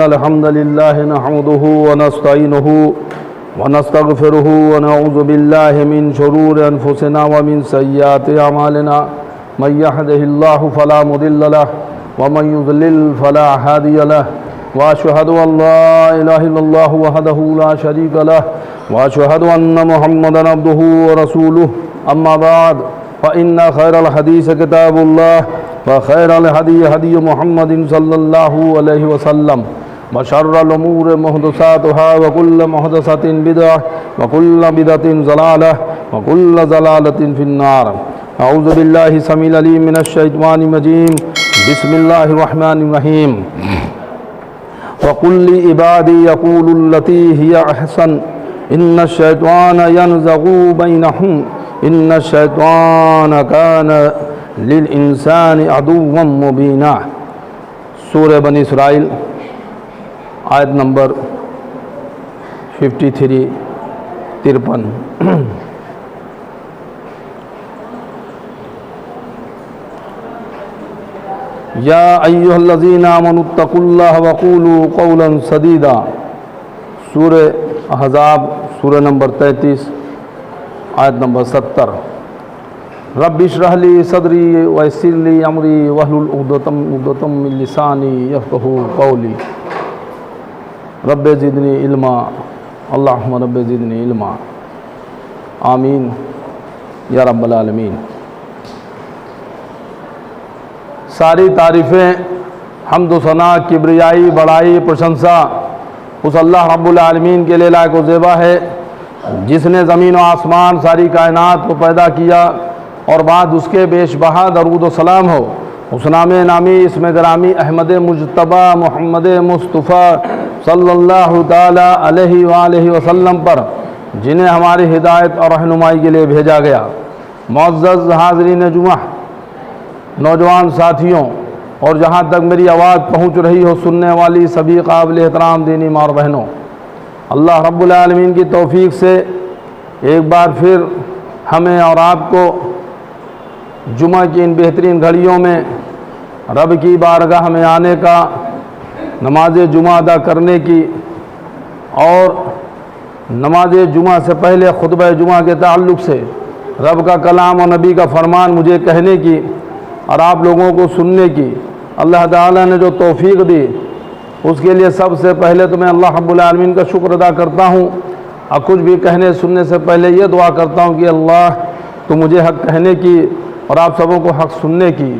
इन्नल हम्दलिल्लाहि नहमदुहु व नस्तईनुहु व नस्तगफिरुहु व नऊज़ु बिल्लाहि मिन शुरूरि अनफुसिना व मिन सय्यिआति अमालिना मन यहदिहिल्लाहु फला मुदिल्ल लहु व मन युज़लिल फला हादिय लहु व अशहदु अन ला इलाहा इल्लल्लाहु वहदहु ला शरीक लहु व अशहदु अन्न मुहम्मदन अब्दुहु व रसूलुहु अम्मा बाद फ़इन्न खैरल हदीस किताबुल्लाह व खैरल हदी हदी मुहम्मदिन सल्लल्लाहु अलैहि वसल्लम व शर्रल उमूर मुहदसातुहा व कुल्ल मुहदसतिन बिदअह व कुल्ल बिदअतिन ज़लालह व कुल्ल ज़लालतिन फिन्नार। अऊज़ु बिल्लाहि समील अलीम मिनश शैतानिर रजीम। बिस्मिल्लाहिर रहमानिर रहीम। व कुल लि इबादी यक़ूलुल्लती हिय अहसन इन्नश शैतान यनज़गु बैनहुम इन्नश शैतान कान लिल इंसानि अदुव्वम मुबीना। सूरह बनी इसराइल आयत नंबर 53 53। या अय्युहल्लज़ीना आमनुत्तकुल्लाह वक़ूलू क़ौलन सदीदा। सूरह अहज़ाब सूरह नंबर 33 आयत नंबर 70। रब्बि इश्रह ली सदरी वयस्सिर ली अमरी वहलुल उक़दतम मिन लिसानी यफ़क़हू क़ौली। रब्बि ज़िदनी इल्मा। अल्लाहुम्मा रब्बि ज़िदनी इल्मा। आमीन या रब्बल आलमीन। सारी तारीफ़ें, हम्द व सना, किब्रियाई, बड़ाई, प्रशंसा उस अल्लाह रब्बुल आलमीन के लिए लायक व ज़ेबा है जिसने ज़मीन व आसमान सारी कायनात को पैदा किया और बाद उसके बेशबहा दरूद व सलाम हो उस नामे नामी इसमें ग्रामी अहमद मुज्तबा मोहम्मद मुस्तफ़ा सल्लल्लाहु ताला अलैहि वालैहि वसल्लम पर जिन्हें हमारी हिदायत और रहनुमाई के लिए भेजा गया। मुअज़्ज़ज़ हाज़रीन जुमा, नौजवान साथियों और जहाँ तक मेरी आवाज़ पहुँच रही हो सुनने वाली सभी काबिल एहतराम दीनी माँ और बहनों, अल्लाह रब्बुल आलमीन की तौफ़ीक़ से एक बार फिर हमें और आपको जुमा की इन बेहतरीन घड़ियों में रब की बारगाह में आने का, नमाज जुमा अदा करने की और नमाज जुमा से पहले खुतबा जुमा के ताल्लुक़ से रब का कलाम और नबी का फरमान मुझे कहने की और आप लोगों को सुनने की अल्लाह ताला ने जो तौफ़ीक़ दी उसके लिए सबसे पहले तो मैं अल्लाह रब्बुल आलमीन का शुक्र अदा करता हूँ और कुछ भी कहने सुनने से पहले ये दुआ करता हूँ कि अल्लाह तो मुझे हक़ कहने की और आप सबों को हक़ सुनने की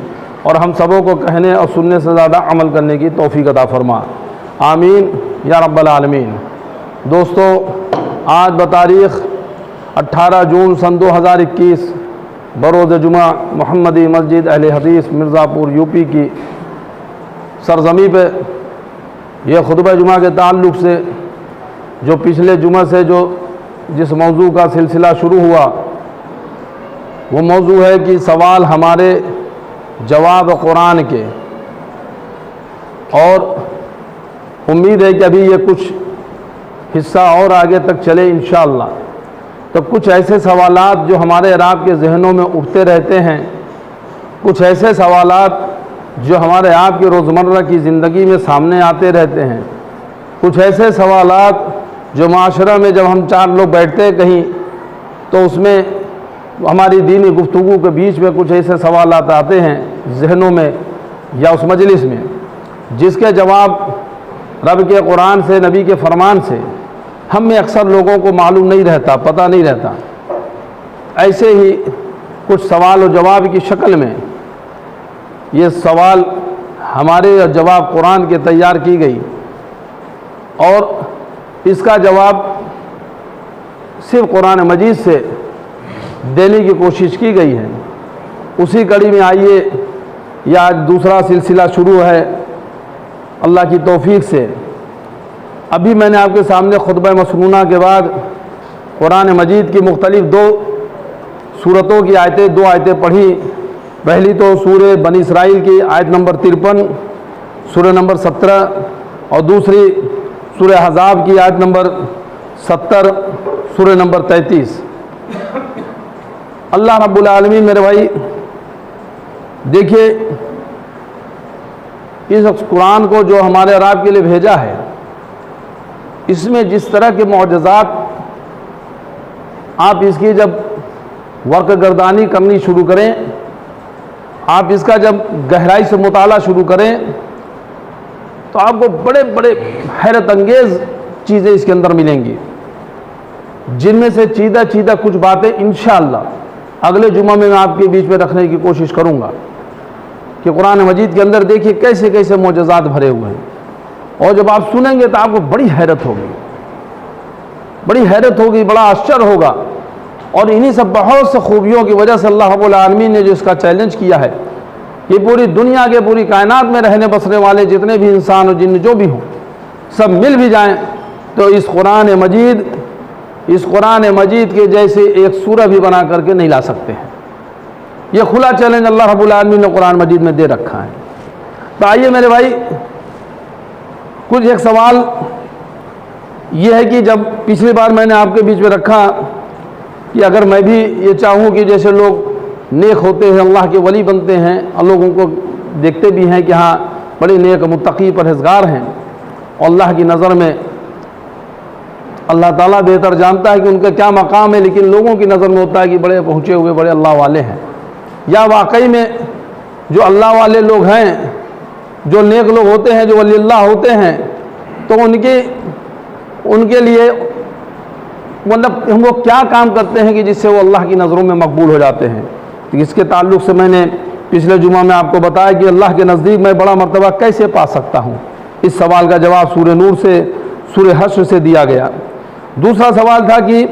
और हम सबों को कहने और सुनने से ज़्यादा अमल करने की तौफ़ीक़ अता फरमा। आमीन या रब्बल आलमीन। दोस्तों, आज बतारीख़ 18 जून सन 2021 बरोज़ जुमा मोहम्मदी मस्जिद अहले हदीस मिर्ज़ापुर यूपी की सरज़मी पे यह खुतबा जुमा के ताल्लुक़ से जो पिछले जुमा से जिस मौजू का सिलसिला शुरू हुआ वो मौजू है कि सवाल हमारे जवाब कुरान के, और उम्मीद है कि अभी ये कुछ हिस्सा और आगे तक चले इंशाअल्लाह। तो कुछ ऐसे सवालात जो हमारे और आपके जहनों में उठते रहते हैं, कुछ ऐसे सवालात जो हमारे आपके रोज़मर्रा की ज़िंदगी में सामने आते रहते हैं, कुछ ऐसे सवालात जो माशरा में जब हम चार लोग बैठते हैं कहीं तो उसमें हमारी दीनी गुफ्तगू के बीच में कुछ ऐसे सवालात आते हैं जहनों में या उस मजलिस में जिसके जवाब रब के कुरान से, नबी के फरमान से हम में अक्सर लोगों को मालूम नहीं रहता, पता नहीं रहता। ऐसे ही कुछ सवाल और जवाब की शक्ल में ये सवाल हमारे जवाब कुरान के तैयार की गई और इसका जवाब सिर्फ कुरान मजीद से देने की कोशिश की गई है। उसी कड़ी में आइए, यह आज दूसरा सिलसिला शुरू है अल्लाह की तौफ़ीक़ से। अभी मैंने आपके सामने खुतबा मसनूना के बाद कुरान मजीद की मुख्तलिफ़ 2 सूरतों की आयतें, 2 आयतें पढ़ी। पहली तो सूरह बनी इसराइल की आयत नंबर 53, सूरह नंबर 17, और दूसरी सूरह अहज़ाब की आयत नंबर 70, सूरह नंबर 33। अल्लाह रब्बुल आलमीन मेरे भाई देखिए इस कुरान को जो हमारे और आपके लिए भेजा है, इसमें जिस तरह के मौजज़ात आप इसकी जब वर्क गर्दानी करनी शुरू करें, आप इसका जब गहराई से मुताला शुरू करें, तो आपको बड़े बड़े हैरत अंगेज़ चीज़ें इसके अंदर मिलेंगी, जिनमें से चीदा कुछ बातें इंशाअल्लाह अगले जुमा में मैं आपके बीच में रखने की कोशिश करूँगा कि कुरान मजीद के अंदर देखिए कैसे कैसे मौजज़ात भरे हुए हैं, और जब आप सुनेंगे तो आपको बड़ी हैरत होगी, बड़ा आश्चर्य होगा। और इन्हीं सब बहुत से खूबियों की वजह से अल्लाह रब्बुल आलमीन ने जो इसका चैलेंज किया है कि पूरी दुनिया के, पूरी कायनात में रहने बसने वाले जितने भी इंसान और जिन्न जो भी हों, सब मिल भी जाएं तो इस कुरान मजीद के जैसे एक सूरह भी बना करके नहीं ला सकते हैं। ये खुला चैलेंज अल्लाह रब्बुल आलमीन ने कुरान मजीद में दे रखा है। तो आइए मेरे भाई, कुछ एक सवाल ये है कि जब पिछली बार मैंने आपके बीच में रखा कि अगर मैं भी ये चाहूँ कि जैसे लोग नेक होते हैं, अल्लाह के वली बनते हैं, और लोग उनको देखते भी हैं कि हाँ बड़े नेक मुत्तकी परहेज़गार हैं, और अल्लाह की नज़र में अल्लाह ताला बेहतर जानता है कि उनका क्या मकाम है, लेकिन लोगों की नज़र में होता है कि बड़े पहुँचे हुए बड़े अल्लाह वाले हैं। या वाकई में जो अल्लाह वाले लोग हैं, जो नेक लोग होते हैं, जो वली अल्लाह होते हैं, तो उनके लिए मतलब वो क्या काम करते हैं कि जिससे वो अल्लाह की नज़रों में मकबूल हो जाते हैं। तो इसके ताल्लुक़ से मैंने पिछले जुमा में आपको बताया कि अल्लाह के नज़दीक मैं बड़ा मर्तबा कैसे पा सकता हूँ। इस सवाल का जवाब सूरह नूर से, सूरह हश्र से दिया गया। दूसरा सवाल था कि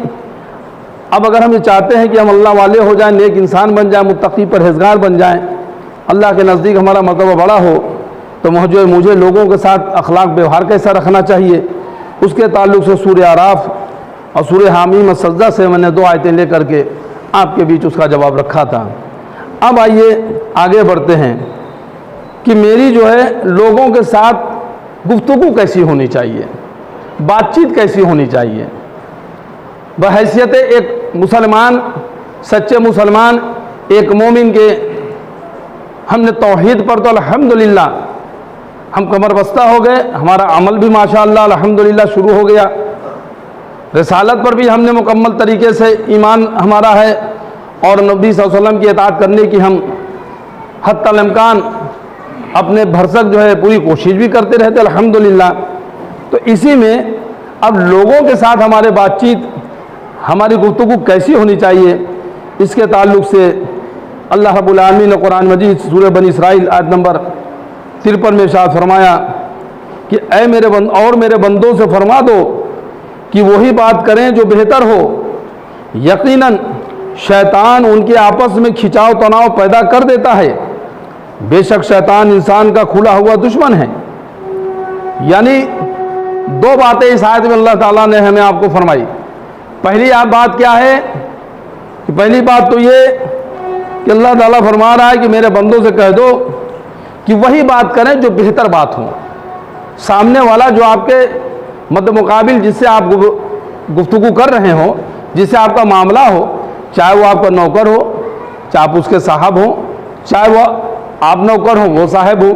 अब अगर हम ये चाहते हैं कि हम अल्लाह वाले हो जाएं, नेक इंसान बन जाएं, मुत्तकी परहेज़गार बन जाएं, अल्लाह के नज़दीक हमारा मर्तबा बड़ा हो, तो मुझे लोगों के साथ अखलाक व्यवहार कैसा रखना चाहिए, उसके ताल्लुक़ से सूरह आराफ और सूरह हामीम सजदा से मैंने 2 आयतें लेकर के आपके बीच उसका जवाब रखा था। अब आइए आगे बढ़ते हैं कि मेरी जो है लोगों के साथ गुफ्तगू कैसी होनी चाहिए, बातचीत कैसी होनी चाहिए। बहैसियत एक मुसलमान, सच्चे मुसलमान, एक मोमिन के, हमने तौहीद पर तो अल्हम्दुलिल्लाह हम कमर बस्ता हो गए, हमारा अमल भी माशाअल्लाह अल्हम्दुलिल्लाह शुरू हो गया। रिसालत पर भी हमने मुकम्मल तरीके से ईमान हमारा है, और नबी सल्लल्लाहु अलैहि वसल्लम की इताअत करने की हम हत्तल इम्कान अपने भरसक जो है पूरी कोशिश भी करते रहते अल्हम्दुलिल्लाह। तो इसी में अब लोगों के साथ हमारे बातचीत, हमारी गुफ्तगू कैसी होनी चाहिए, इसके ताल्लुक़ से अल्लाह रब्बुल आलमीन ने कुरान मजीद सूरह बनी इसराइल आयत नंबर 53 में इरशाद फरमाया कि ऐ मेरे बंदों से फरमा दो कि वही बात करें जो बेहतर हो, यकीनन शैतान उनके आपस में खिंचाव तनाव पैदा कर देता है, बेशक शैतान इंसान का खुला हुआ दुश्मन है। यानी 2 बातें इस आयत में अल्लाह ताला ने हमें आपको फरमाई। पहली बात क्या है कि पहली बात तो ये कि अल्लाह ताला फरमा रहा है कि मेरे बंदों से कह दो कि वही बात करें जो बेहतर बात हो। सामने वाला जो आपके मद्द मुकाबिल जिससे आप गुफ्तगू कर रहे हो, जिससे आपका मामला हो, चाहे वो आपका नौकर हो, चाहे आप उसके साहब हो, चाहे वो आप नौकर हो वो साहब हो,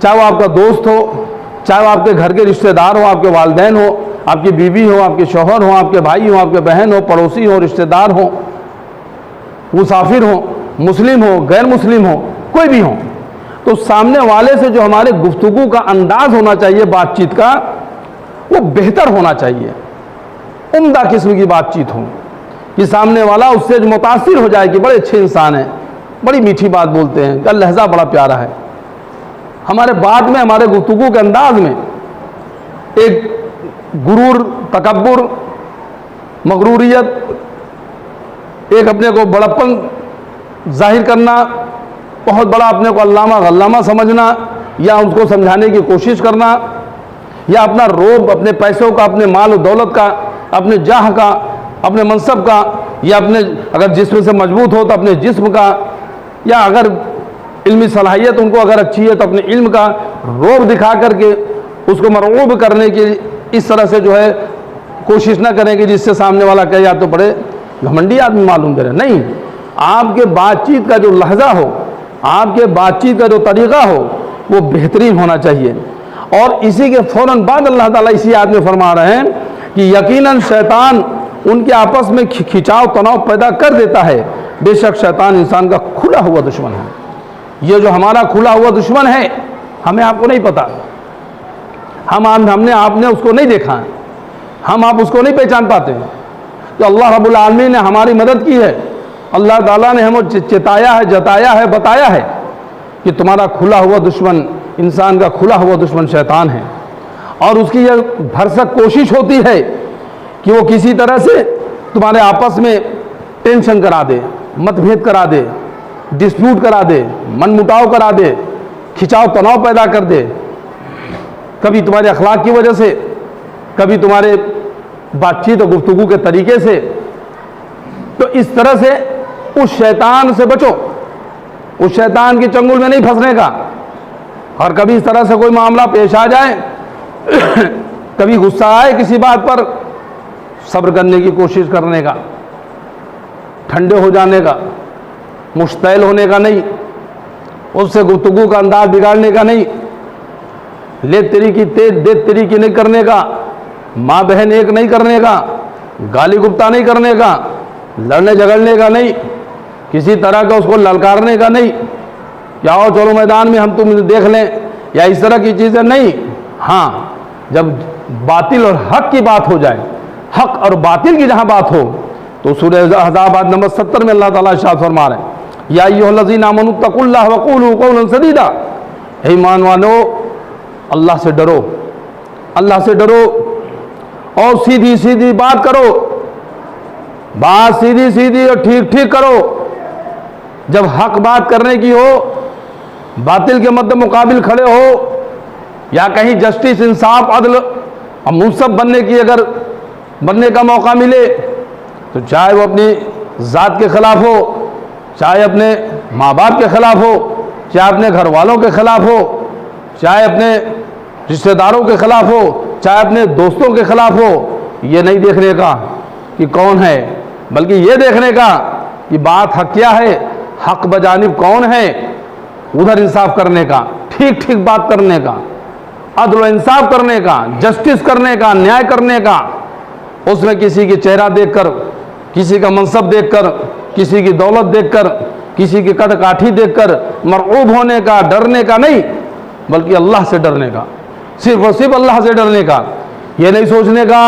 चाहे वो आपका दोस्त हो, चाहे वो आपके घर के रिश्तेदार हो, आपके वालिदैन हो, आपकी बीवी हो, आपके शौहर हो, आपके भाई हो, आपके बहन हो, पड़ोसी हो, रिश्तेदार हो, मुसाफिर हो, मुस्लिम हो, गैर मुस्लिम हो, कोई भी हो, तो सामने वाले से जो हमारे गुफ्तगू का अंदाज़ होना चाहिए बातचीत का, वो बेहतर होना चाहिए, उम्दा किस्म की बातचीत हो कि सामने वाला उससे जो मुतासिर हो जाए कि बड़े अच्छे इंसान हैं, बड़ी मीठी बात बोलते हैं, का लहजा बड़ा प्यारा है। हमारे बात में, हमारे गुफ्तगू के अंदाज में एक गुरूर, तकब्बुर, मगरूरियत, एक अपने को बड़प्पन जाहिर करना, बहुत बड़ा अपने को अल्लामा गल्लामा समझना, या उसको समझाने की कोशिश करना, या अपना रोब, अपने पैसों का, अपने माल और दौलत का, अपने जाह का, अपने मनसब का, या अपने अगर जिस्म से मजबूत हो तो अपने जिस्म का, या अगर इल्मी सलाहियत उनको अगर अच्छी है तो अपने इल्म का रोब दिखा करके उसको मरऊब करने की इस तरह से जो है कोशिश ना करें कि जिससे सामने वाला कहे या तो बड़े घमंडी आदमी मालूम करे। नहीं, आपके बातचीत का जो लहजा हो, आपके बातचीत का जो तरीक़ा हो, वो बेहतरीन होना चाहिए। और इसी के फ़ौरन बाद अल्लाह ताला इसी आयत में फरमा रहे हैं कि यकीनन शैतान उनके आपस में खिंचाव तनाव पैदा कर देता है। बेशक शैतान इंसान का खुला हुआ दुश्मन है। ये जो हमारा खुला हुआ दुश्मन है, हमें आपको नहीं पता, हमने आपने उसको नहीं देखा, हम आप उसको नहीं पहचान पाते। तो अल्लाह रब्बुल आलमीन ने हमारी मदद की है। अल्लाह ताला ने हमें चेताया है, जताया है, बताया है कि तुम्हारा खुला हुआ दुश्मन, इंसान का खुला हुआ दुश्मन शैतान है। और उसकी यह भरसक कोशिश होती है कि वो किसी तरह से तुम्हारे आपस में टेंशन करा दे, मतभेद करा दे, डिस्प्यूट करा दे, मनमुटाव करा दे, खिंचाव तनाव पैदा कर दे, कभी तुम्हारे अखलाक की वजह से, कभी तुम्हारे बातचीत और गुफ्तगू के तरीके से। तो इस तरह से उस शैतान से बचो, उस शैतान की चंगुल में नहीं फंसने का। और कभी इस तरह से कोई मामला पेश आ जाए कभी गुस्सा आए किसी बात पर, सब्र करने की कोशिश करने का, ठंडे हो जाने का, मुश्तैल होने का नहीं, उससे गुफ्तगू का अंदाज बिगाड़ने का नहीं, ले तेरी की तेज दे तेरी की नहीं करने का, माँ बहन एक नहीं करने का, गाली गुप्ता नहीं करने का, लड़ने झगड़ने का नहीं, किसी तरह का उसको ललकारने का नहीं, क्या हो चलो मैदान में हम तुम देख लें, या इस तरह की चीज़ें नहीं। हाँ, जब बातिल और हक की बात हो जाए, हक और बातिल की जहाँ बात हो, तो सूरह अहज़ाब आयत नंबर 70 में अल्लाह ताला इरशाद फरमा रहे हैं, या अय्युहल्लज़ीना आमनू तक़ुल्लाह वक़ूलू क़ौलन सदीदा, हे ईमान वालो अल्लाह से डरो, अल्लाह से डरो और सीधी सीधी बात करो, बात सीधी सीधी और ठीक ठीक करो। जब हक बात करने की हो, बातिल के मद्दे मुकाबिल खड़े हो, या कहीं जस्टिस, इंसाफ, अदल और मुंसफ बनने का मौका मिले, तो चाहे वो अपनी ज़ात के ख़िलाफ़ हो, चाहे अपने माँ बाप के ख़िलाफ़ हो, चाहे अपने घर वालों के ख़िलाफ़ हो, चाहे अपने रिश्तेदारों के ख़िलाफ़ हो, चाहे अपने दोस्तों के ख़िलाफ़ हो, ये नहीं देखने का कि कौन है, बल्कि ये देखने का कि बात हक क्या है, हक बजानिब कौन है, उधर इंसाफ करने का, ठीक ठीक बात करने का, अदल इंसाफ करने का, जस्टिस करने का, न्याय करने का। उसमें किसी की चेहरा देखकर, किसी का मनसब देखकर, किसी की दौलत देखकर, किसी की कद काठी देखकर मरऊब होने का, डरने का नहीं, बल्कि अल्लाह से डरने का, सिर्फ और सिर्फ अल्लाह से डरने का। ये नहीं सोचने का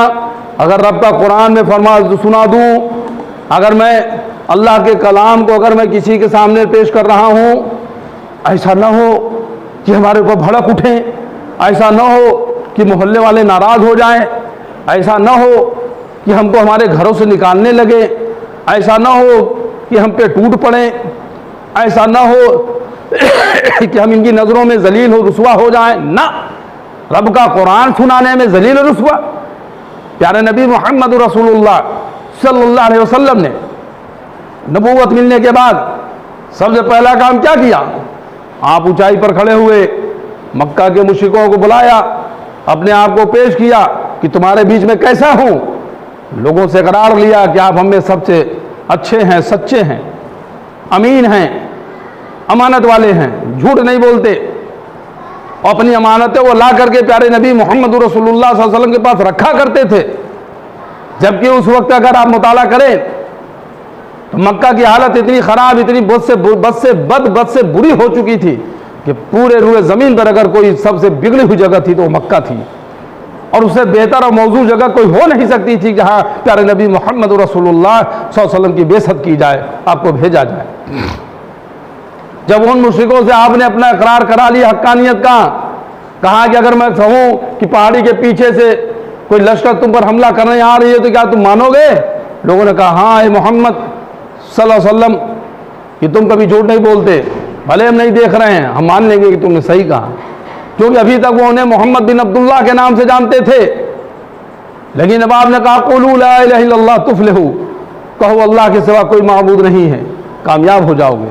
अगर रब का कुरान में फरमा सुना दूँ, अगर मैं अल्लाह के कलाम को अगर मैं किसी के सामने पेश कर रहा हूँ, ऐसा ना हो कि हमारे ऊपर भड़क उठें, ऐसा ना हो कि मोहल्ले वाले नाराज़ हो जाएं, ऐसा ना हो कि हमको हमारे घरों से निकालने लगे, ऐसा ना हो कि हम पे टूट पड़ें, ऐसा ना हो कि हम इनकी नज़रों में जलील हो रुसवा हो जाएं। ना, रब का कुरान सुनाने में जलील और रुसवा। प्यारे नबी मोहम्मद रसूलुल्लाह सल्लल्लाहु अलैहि वसल्लम ने नबूवत मिलने के बाद सबसे पहला काम क्या किया? आप ऊंचाई पर खड़े हुए, मक्का के मुश्रिकों को बुलाया, अपने आप को पेश किया कि तुम्हारे बीच में कैसा हूँ। लोगों से करार लिया कि आप हमें सबसे अच्छे हैं, सच्चे हैं, अमीन हैं, अमानत वाले हैं, झूठ नहीं बोलते। और अपनी अमानतें वो ला करके प्यारे नबी मोहम्मद रसूलुल्लाह सल्लल्लाहु अलैहि वसल्लम के पास रखा करते थे। जबकि उस वक्त अगर आप मुताला करें तो मक्का की हालत इतनी ख़राब, इतनी बद से बुरी हो चुकी थी कि पूरे रूए ज़मीन पर अगर कोई सबसे बिगड़ी हुई जगह थी तो वो मक्का थी, और उससे बेहतर और मौजू जगह कोई हो नहीं सकती थी जहाँ प्यारे नबी मोहम्मद रसूलुल्लाह सल्लल्लाहु अलैहि वसल्लम की बेइज्जत की जाए, आपको भेजा जाए। जब उन मुश्रिकों से आपने अपना इकरार करा लिया हक्कानियत का, कहा कि अगर मैं कहूँ कि पहाड़ी के पीछे से कोई लश्कर तुम पर हमला करने आ रही है तो क्या तुम मानोगे? लोगों ने कहा हाँ ए मोहम्मद सल्लल्लाहु अलैहि वसल्लम कि तुम कभी झूठ नहीं बोलते, भले हम नहीं देख रहे हैं, हम मान लेंगे कि तुमने सही कहा, क्योंकि अभी तक वो उन्हें मोहम्मद बिन अब्दुल्लाह के नाम से जानते थे। लेकिन अब आपने कहा क़ुलू ला इलाहा इल्लल्लाह तुफ़्लिहू, कहो अल्लाह के सिवा कोई माबूद नहीं है, कामयाब हो जाओगे।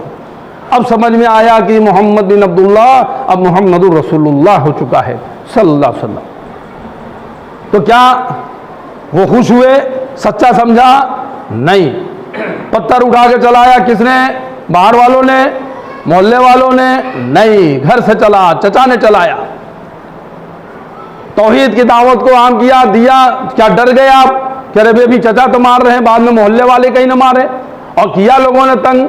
अब समझ में आया कि मोहम्मद बिन अब्दुल्लाह अब मोहम्मदुर रसूलुल्लाह हो चुका है सल्लल्लाहु अलैहि वसल्लम। तो क्या वो खुश हुए, सच्चा समझा? नहीं, पत्थर उठा के चलाया किसने? बाहर वालों ने। मोहल्ले वालों ने नहीं, घर से चला, चचा ने चलाया। तौहीद की दावत को आम किया, दिया। क्या डर गए आप? कह रहे अभी चचा तो मार रहे हैं, बाद में मोहल्ले वाले कहीं ना मारे। और किया लोगों ने तंग।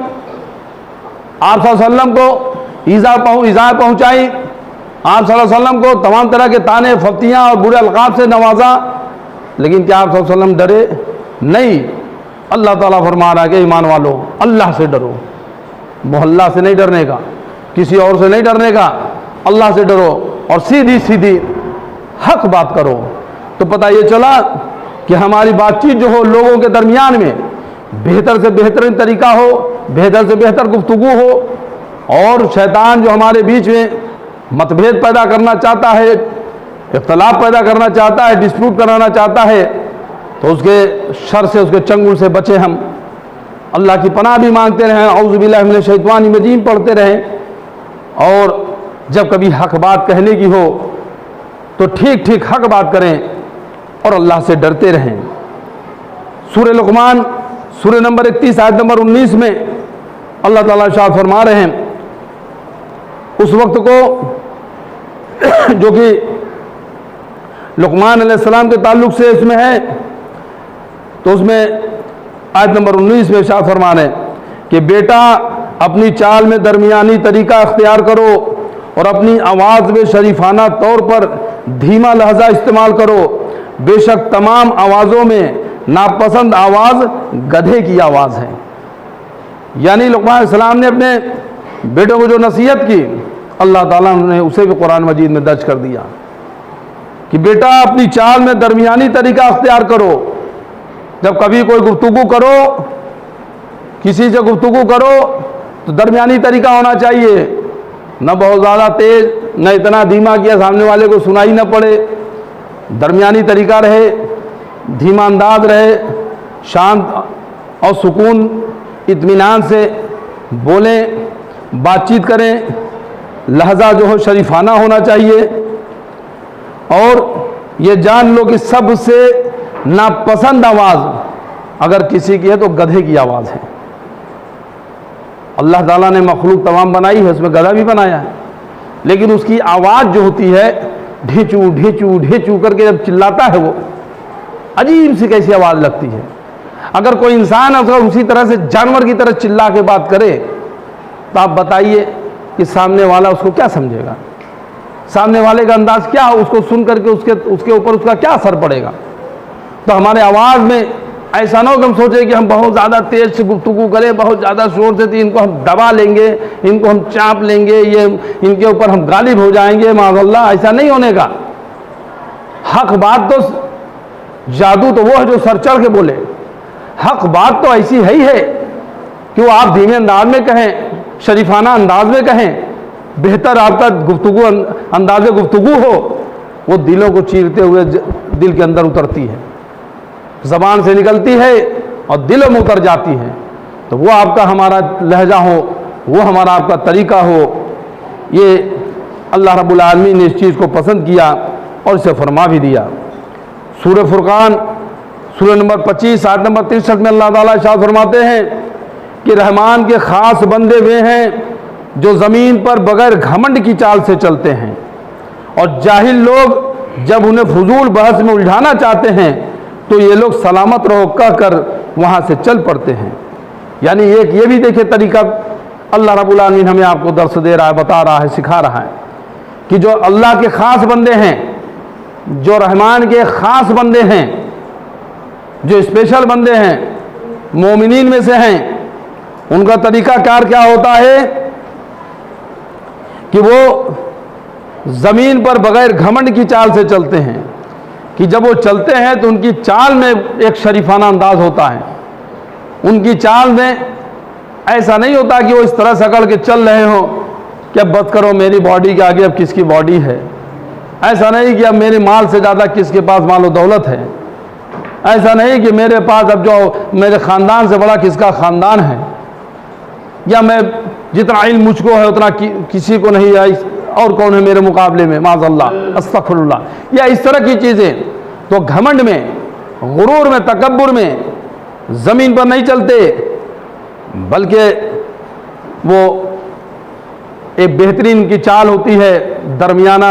आप सल्लल्लाहु अलैहि वसल्लम को ईज़ा पहुंचाई। आप सल्लल्लाहु अलैहि वसल्लम को तमाम तरह के ताने, फतियाँ और बुरे अलकाब से नवाजा। लेकिन क्या आप सल्लल्लाहु अलैहि वसल्लम डरे? नहीं। अल्लाह ताला फरमा रहा है कि ईमान वालों, अल्लाह से डरो। मोहल्ला से नहीं डरने का, किसी और से नहीं डरने का, अल्लाह से डरो और सीधी सीधी हक बात करो। तो पता ये चला कि हमारी बातचीत जो हो लोगों के दरमियान में बेहतर से बेहतरीन तरीका हो, बेहतर से बेहतर गुफ्तगू हो। और शैतान जो हमारे बीच में मतभेद पैदा करना चाहता है, इख्तलाफ पैदा करना चाहता है, डिस्प्यूट कराना चाहता है, तो उसके शर से, उसके चंगुल से बचे हम। अल्लाह की पनाह भी मांगते रहें, औज़ु बिल्लाहि मिनश शैतानिर रजीम पढ़ते रहें। और जब कभी हक बात कहने की हो तो ठीक ठीक हक बात करें और अल्लाह से डरते रहें। सूरह लुक़मान सूरह नंबर 31 आयत नंबर 19 में अल्लाह ताला इरशाद फरमा रहे हैं, उस वक्त को जो कि लुक़मान अलैहिस्सलाम के ताल्लुक से इसमें है, तो उसमें आयत नंबर 19 में इरशाद फरमा रहे हैं कि बेटा अपनी चाल में दरमियानी तरीका अख्तियार करो और अपनी आवाज़ में शरीफाना तौर पर धीमा लहजा इस्तेमाल करो। बेशक तमाम आवाज़ों में नापसंद आवाज़ गधे की आवाज़ है। यानी लुक़मान अलैहिस्सलाम ने अपने बेटों को जो नसीहत की, अल्लाह ताला ने उसे भी कुरान मजीद में दर्ज कर दिया कि बेटा अपनी चाल में दरमियानी तरीका अख्तियार करो। जब कभी कोई गुफ्तगू करो, किसी से गुफ्तगू करो, तो दरमियानी तरीका होना चाहिए। न बहुत ज़्यादा तेज़, न इतना धीमा किया सामने वाले को सुनाई न पड़े। दरमियानी तरीका रहे, धीमा अंदाज रहे, शांत और सुकून इत्मीनान से बोलें, बातचीत करें। लहजा जो हो शरीफाना होना चाहिए। और ये जान लो कि सबसे नापसंद आवाज़ अगर किसी की है तो गधे की आवाज़ है। अल्लाह ताला ने मखलूक तमाम बनाई है, उसमें गधा भी बनाया है, लेकिन उसकी आवाज़ जो होती है ढेचू ढेचू ढेचू करके जब चिल्लाता है, वो अजीब सी कैसी आवाज़ लगती है। अगर कोई इंसान अगर उसी तरह से जानवर की तरह चिल्ला के बात करे तो आप बताइए कि सामने वाला उसको क्या समझेगा? सामने वाले का अंदाज क्या हो? उसको सुन करके उसके ऊपर उसका क्या असर पड़ेगा? तो हमारे आवाज़ में ऐसा ना हो कि हम सोचे कि हम बहुत ज़्यादा तेज़ से गुफ्तगू करें, बहुत ज़्यादा शोर से, इनको हम दबा लेंगे, इनको हम चाप लेंगे, ये इनके ऊपर हम गालिब हो जाएंगे, माज़अल्लाह। ऐसा नहीं होने का। हक बात तो जादू तो वो है जो सर चढ़ के बोले। हक बात तो ऐसी है ही है कि वो आप धीमे अंदाज में कहें, शरीफाना अंदाज में कहें, बेहतर आपका गुफ्तगू अंदाज गुफ्तगू हो, वो दिलों को चीरते हुए दिल के अंदर उतरती है, ज़बान से निकलती है और दिलों में उतर जाती है। तो वो आपका हमारा लहजा हो, वो हमारा आपका तरीका हो। ये अल्लाह रब्बुल आलमीन ने इस चीज़ को पसंद किया और इसे फरमा भी दिया। सूरह फुरकान सूरह नंबर 25 आयत नंबर 63 में अल्लाह ताला इरशाद फरमाते हैं कि रहमान के ख़ास बंदे वे हैं जो ज़मीन पर बगैर घमंड की चाल से चलते हैं, और जाहिल लोग जब उन्हें फजूल बहस में उलझाना चाहते हैं तो ये लोग सलामत रहो कहकर वहाँ से चल पड़ते हैं। यानी एक ये भी देखिए तरीका अल्लाह रब्बुल आलमीन हमें आपको दर्स दे रहा है, बता रहा है, सिखा रहा है कि जो अल्लाह के ख़ास बंदे हैं, जो रहमान के ख़ास बंदे हैं, जो स्पेशल बंदे हैं, मोमिनीन में से हैं, उनका तरीका कार क्या होता है कि वो ज़मीन पर बगैर घमंड की चाल से चलते हैं। कि जब वो चलते हैं तो उनकी चाल में एक शरीफाना अंदाज होता है। उनकी चाल में ऐसा नहीं होता कि वो इस तरह से अकड़ के चल रहे हों कि अब बस करो, मेरी बॉडी के आगे अब किसकी बॉडी है। ऐसा नहीं कि अब मेरे माल से ज़्यादा किसके पास मालो दौलत है। ऐसा नहीं कि मेरे पास अब जो मेरे ख़ानदान से बड़ा किसका ख़ानदान है, या मैं जितना इल्म मुझको है उतना किसी को नहीं है, और कौन है मेरे मुकाबले में, माज़अल्लाह, अस्तग़फिरुल्लाह, या इस तरह की चीज़ें। तो घमंड में, गुरूर में, तकब्बुर में ज़मीन पर नहीं चलते, बल्कि वो एक बेहतरीन इनकी चाल होती है, दरमियाना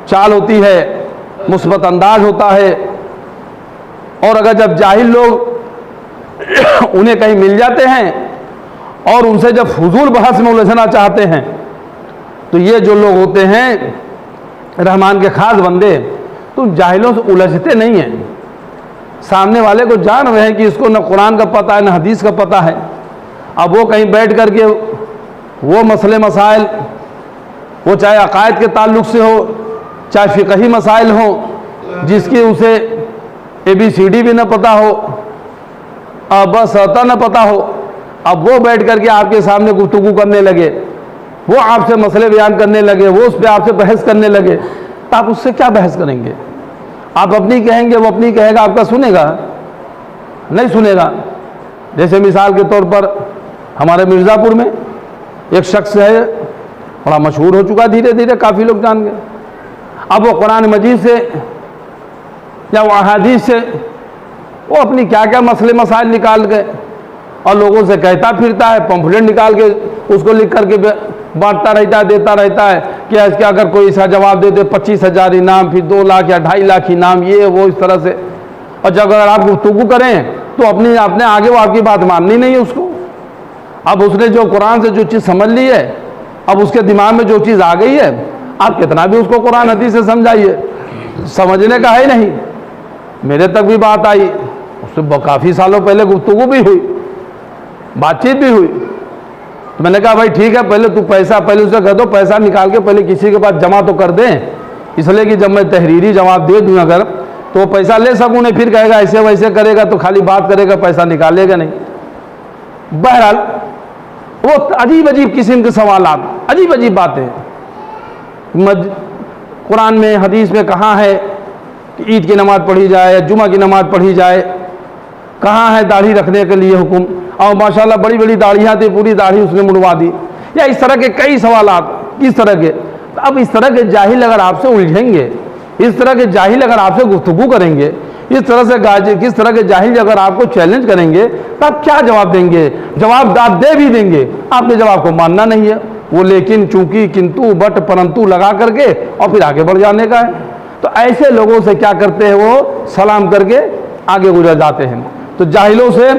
चाल होती है, मुस्बत अंदाज होता है। और अगर जब जाहिल लोग उन्हें कहीं मिल जाते हैं और उनसे जब फजूल बहस में उलझना चाहते हैं, तो ये जो लोग होते हैं रहमान के खास बंदे, तो जाहिलों से उलझते नहीं हैं। सामने वाले को जान रहे हैं कि इसको न कुरान का पता है न हदीस का पता है। अब वो कहीं बैठ करके वो मसले मसाइल, वो चाहे अकायद के ताल्लुक से हो, चाहे फ़िक़ही मसाइल हो, जिसकी उसे ABCD भी न पता हो, बस अता न पता हो, अब वो बैठ करके आपके सामने गुफ्तगू करने लगे, वो आपसे मसले बयान करने लगे, वो उस पर आपसे बहस करने लगे, तो आप उससे क्या बहस करेंगे? आप अपनी कहेंगे, वो अपनी कहेगा, आपका सुनेगा? नहीं सुनेगा। जैसे मिसाल के तौर पर हमारे मिर्ज़ापुर में एक शख्स है, बड़ा मशहूर हो चुका, धीरे धीरे काफ़ी लोग जान गए। अब वो कुरान मजीद से या वो अहादीस से वो अपनी क्या क्या मसले मसाइल निकाल के और लोगों से कहता फिरता है, पंफलेट निकाल के उसको लिख करके बांटता रहता है, देता रहता है कि इसके अगर कोई ऐसा जवाब दे दे 25,000 इनाम, फिर 2 लाख या 2.5 लाख इनाम, ये वो इस तरह से। और जब अगर आप गुफ्तगू करें तो अपने आगे वो आपकी बात माननी नहीं है उसको। अब उसने जो कुरान से जो चीज़ समझ ली है, अब उसके दिमाग में जो चीज़ आ गई है, आप कितना भी उसको कुरान हदीस से समझाइए, समझने का है नहीं। मेरे तक भी बात आई, उससे काफ़ी सालों पहले गुफ्तगू भी हुई, बातचीत भी हुई। तो मैंने कहा भाई ठीक है, पहले तू पैसा, पहले उसे कह दो पैसा निकाल के पहले किसी के पास जमा तो कर दें, इसलिए कि जब मैं तहरीरी जवाब दे दूँ अगर तो वो पैसा ले सकूँ, नहीं फिर कहेगा ऐसे वैसे करेगा तो खाली बात करेगा, पैसा निकालेगा नहीं। बहरहाल वो अजीब अजीब किस्म के सवालात, अजीब अजीब बातें। कुरान में हदीस में कहाँ है कि ईद की नमाज़ पढ़ी जाए, जुमा की नमाज़ पढ़ी जाए, कहाँ है दाढ़ी रखने के लिए हुक्म, और माशाल्लाह बड़ी बड़ी दाढ़ियाँ थी, पूरी दाढ़ी उसने मुड़वा दी, या इस तरह के कई सवालात। इस तरह के, तो अब इस तरह के जाहिल अगर आपसे उलझेंगे, इस तरह के जाहिल अगर आपसे गुफ्तगू करेंगे, इस तरह से किस तरह के जाहिल अगर आपको चैलेंज करेंगे, तो आप क्या जवाब देंगे? जवाब आप दे भी देंगे, आपके जवाब को मानना नहीं है, वो लेकिन, चूंकि, किंतु, बट, परंतु लगा करके और फिर आगे बढ़ जाने का है। तो ऐसे लोगों से क्या करते हैं, वो सलाम करके आगे गुजर जाते हैं। तो जाहिलों से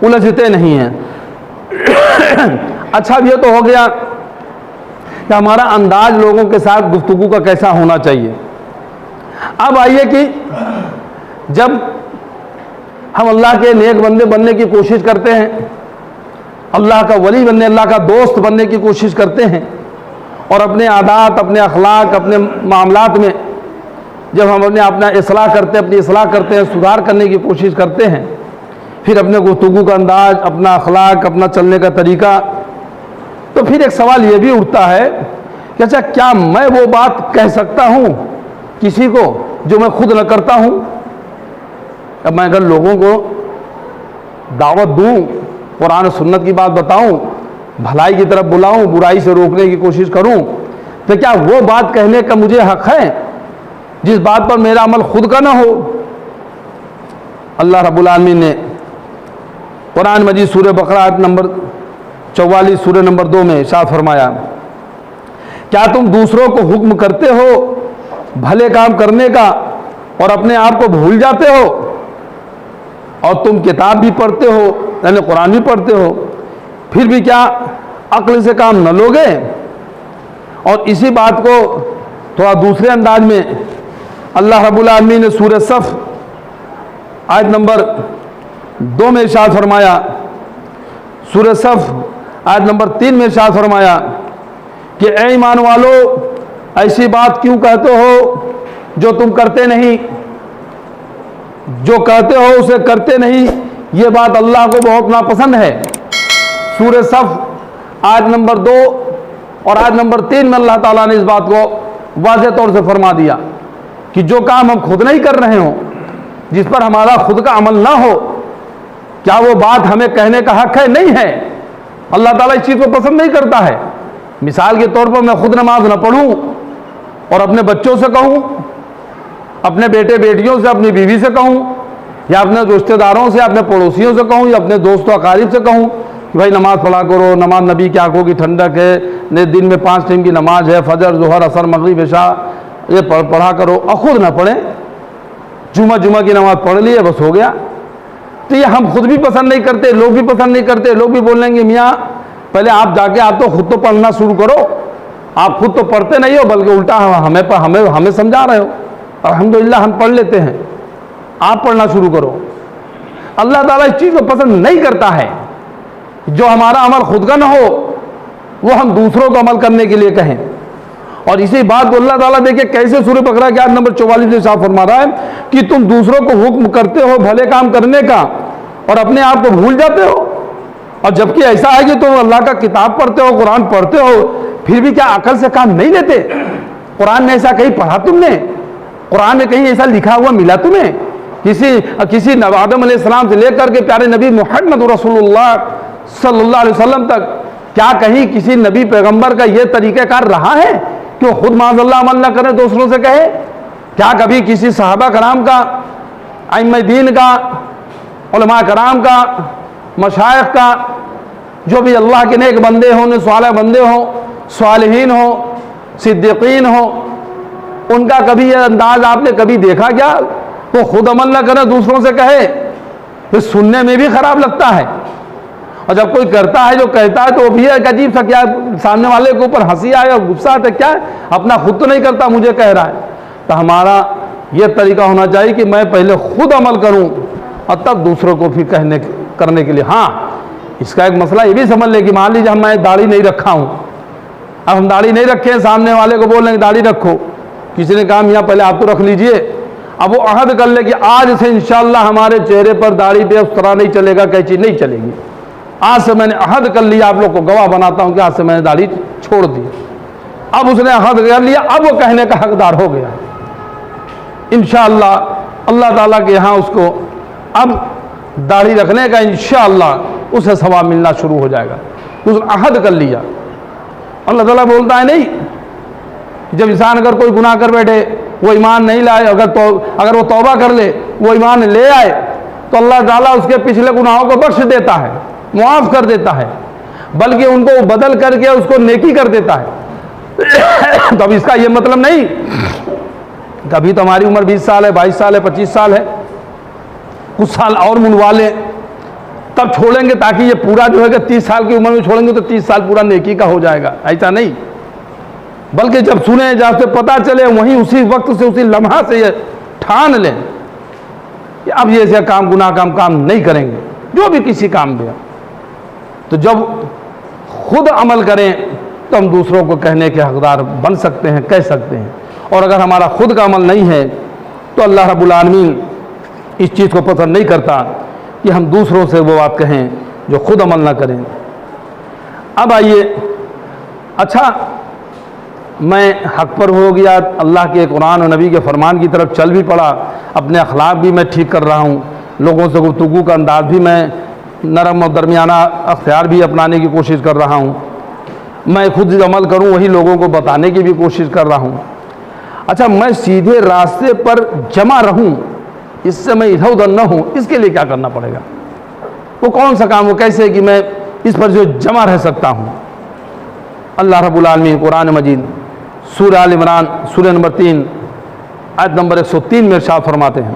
उलझते नहीं हैं। अच्छा, ये तो हो गया कि हमारा अंदाज लोगों के साथ गुफ्तगू का कैसा होना चाहिए। अब आइए कि जब हम अल्लाह के नेक बंदे बनने की कोशिश करते हैं, अल्लाह का वली बनने, अल्लाह का दोस्त बनने की कोशिश करते हैं, और अपने आदात, अपने अखलाक, अपने मामलात में जब हम अपना इस्लाह करते हैं, अपनी इस्लाह करते हैं, सुधार करने की कोशिश करते हैं, फिर अपने गुफ्तगू का अंदाज, अपना अखलाक, अपना चलने का तरीका, तो फिर एक सवाल ये भी उठता है कि अच्छा, क्या मैं वो बात कह सकता हूँ किसी को जो मैं खुद न करता हूँ? अब मैं अगर लोगों को दावत दूँ, कुरान सुन्नत की बात बताऊँ, भलाई की तरफ बुलाऊँ, बुराई से रोकने की कोशिश करूँ, तो क्या वो बात कहने का मुझे हक है जिस बात पर मेरा अमल खुद का ना हो? अल्लाह रब्बुल आलमीन ने कुरान मजीद सूरह बकरा आयत नंबर 44 सूरह नंबर 2 में इरशाद फरमाया, क्या तुम दूसरों को हुक्म करते हो भले काम करने का और अपने आप को भूल जाते हो, और तुम किताब भी पढ़ते हो, यानी कुरान भी पढ़ते हो, फिर भी क्या अक्ल से काम न लोगे? और इसी बात को थोड़ा दूसरे अंदाज में अल्लाह रब्बुल आलमीन ने सूरह सफ आयत नंबर 2 में इरशाद फरमाया, सूरह सफ आयत नंबर 3 में इरशाद फरमाया कि ऐ ईमान वालो, ऐसी बात क्यों कहते हो जो तुम करते नहीं, जो कहते हो उसे करते नहीं, ये बात अल्लाह को बहुत नापसंद है। सूरह सफ आयत नंबर 2 और आयत नंबर 3 में अल्लाह ताला ने इस बात को वाज़ेह तौर से फरमा दिया कि जो काम हम खुद नहीं कर रहे हो, जिस पर हमारा खुद का अमल ना हो, क्या वो बात हमें कहने का हक है? नहीं है। अल्लाह ताला इस चीज़ को पसंद नहीं करता है। मिसाल के तौर पर मैं खुद नमाज न पढ़ूं और अपने बच्चों से कहूं, अपने बेटे बेटियों से, अपनी बीवी से कहूं, या अपने रिश्तेदारों से, अपने पड़ोसियों से कहूं, या अपने दोस्तों अकारीब से कहूं कि भाई नमाज पढ़ा करो, नमाज नबी की आंखों की ठंडक है, दिन में 5 टाइम की नमाज है, फजर, जोहर, असर, मगरिब, इशा, ये पढ़ा करो, और खुद ना पढ़ें, जुमा की नमाज पढ़ ली है, बस हो गया। तो ये हम खुद भी पसंद नहीं करते, लोग भी पसंद नहीं करते। लोग भी बोलेंगे मियाँ पहले आप जाके आप तो खुद तो पढ़ना शुरू करो, आप खुद तो पढ़ते नहीं हो, बल्कि उल्टा हमें समझा रहे हो। अल्हम्दुलिल्लाह हम पढ़ लेते हैं, आप पढ़ना शुरू करो। अल्लाह ताला इस चीज़ को पसंद नहीं करता है, जो हमारा अमल खुद का ना हो वो हम दूसरों को अमल करने के लिए कहें। और इसी बात को अल्लाह ताला देखिए कैसे सूरह बकरा के आयत नंबर 44 में साफ फरमा रहा है कि तुम दूसरों को हुक्म करते हो भले काम करने का और अपने आप को भूल जाते हो। और जबकि ऐसा है कि तुम अल्लाह का किताब पढ़ते हो, कुरान पढ़ते हो, फिर भी क्या अकल से काम नहीं लेते? कुरान में ऐसा कहीं पढ़ा तुमने? कुरान में कहीं ऐसा लिखा हुआ मिला तुम्हें? किसी आदम अलैहिस्सलाम से लेकर के प्यारे नबी मुहम्मद रसूलुल्लाह सल्लल्लाहु अलैहि वसल्लम तक क्या कहीं किसी नबी पैगंबर का यह तरीक़ाकार रहा है कि वो खुद माज़अल्लाह अमल न करे, दूसरों से कहे? क्या कभी किसी सहाबा कराम का, अइम्मा दीन का, उलमा कराम का, मशाइख का, जो भी अल्लाह के नेक बंदे हों, सालेह बंदे हों, सालिहीन हों, सिद्दीकीन हों, उनका कभी यह अंदाज आपने कभी देखा क्या? वो खुद अमल न करे, दूसरों से कहे? तो सुनने में भी ख़राब लगता है। और जब कोई करता है, जो कहता है, तो वो भी एक अजीब सा, क्या सामने वाले के ऊपर हंसी आए और गुस्सा आता है, क्या अपना खुद तो नहीं करता, मुझे कह रहा है। तो हमारा ये तरीका होना चाहिए कि मैं पहले खुद अमल करूं और तब दूसरों को फिर करने के लिए। हाँ, इसका एक मसला ये भी समझ ले कि मान लीजिए मैं दाढ़ी नहीं रखा हूँ, अब हम दाढ़ी नहीं रखे हैं, सामने वाले को बोल रहे हैं दाढ़ी रखो, किसी ने कहा मियाँ पहले आप तो रख लीजिए। अब वो अहद कर ले कि आज से इंशाअल्लाह हमारे चेहरे पर दाढ़ी पे उस तरह नहीं चलेगा, कैंची नहीं चलेगी, आज से मैंने अहद कर लिया, आप लोग को गवाह बनाता हूँ कि आज से मैंने दाढ़ी छोड़ दी। अब उसने अहद कर लिया, अब वो कहने का हकदार हो गया। इंशाअल्लाह अल्लाह ताला के यहाँ उसको अब दाढ़ी रखने का इंशाअल्लाह उसे सवाब मिलना शुरू हो जाएगा। उसने अहद कर लिया। अल्लाह ताला बोलता है नहीं, जब इंसान अगर कोई गुनाह कर बैठे, वो ईमान नहीं लाए, अगर वो तौबा कर ले, वो ईमान ले आए, तो अल्लाह ताला उसके पिछले गुनाहों को बख्श देता है, मुआफ़ कर देता है, बल्कि उनको बदल करके उसको नेकी कर देता है। तो अब इसका ये मतलब नहीं कभी तो हमारी उम्र 20 साल है, 22 साल है, 25 साल है, कुछ साल और मुनवा लें तब छोड़ेंगे, ताकि ये पूरा जो है कि 30 साल की उम्र में छोड़ेंगे तो 30 साल पूरा नेकी का हो जाएगा, ऐसा नहीं। बल्कि जब सुने, जहाँ से पता चले, वहीं उसी वक्त से, उसी लम्हा से ये ठान लें कि अब ये ऐसा काम, गुनाह काम नहीं करेंगे, जो भी किसी काम में। तो जब खुद अमल करें तो हम दूसरों को कहने के हकदार बन सकते हैं, कह सकते हैं। और अगर हमारा खुद का अमल नहीं है तो अल्लाह रब्बुल आलमीन इस चीज़ को पसंद नहीं करता कि हम दूसरों से वो बात कहें जो खुद अमल ना करें। अब आइए, अच्छा मैं हक पर हो गया, अल्लाह के कुरान और नबी के फरमान की तरफ चल भी पड़ा, अपने अखलाक भी मैं ठीक कर रहा हूँ, लोगों से गुफ्तगू का अंदाज भी मैं नरम और दरमियाना अख्तियार भी अपनाने की कोशिश कर रहा हूँ, मैं खुद अमल करूँ वही लोगों को बताने की भी कोशिश कर रहा हूँ। अच्छा, मैं सीधे रास्ते पर जमा रहूँ, इससे मैं इधर उधर न हूँ, इसके लिए क्या करना पड़ेगा? वो कौन सा काम, वो कैसे कि मैं इस पर जो जमा रह सकता हूँ? अल्लाह रब्बुल आलमीन कुरान मजीद सूरह आल इमरान सूरह नंबर 3 आयत नंबर 103 में इरशाद फरमाते हैं।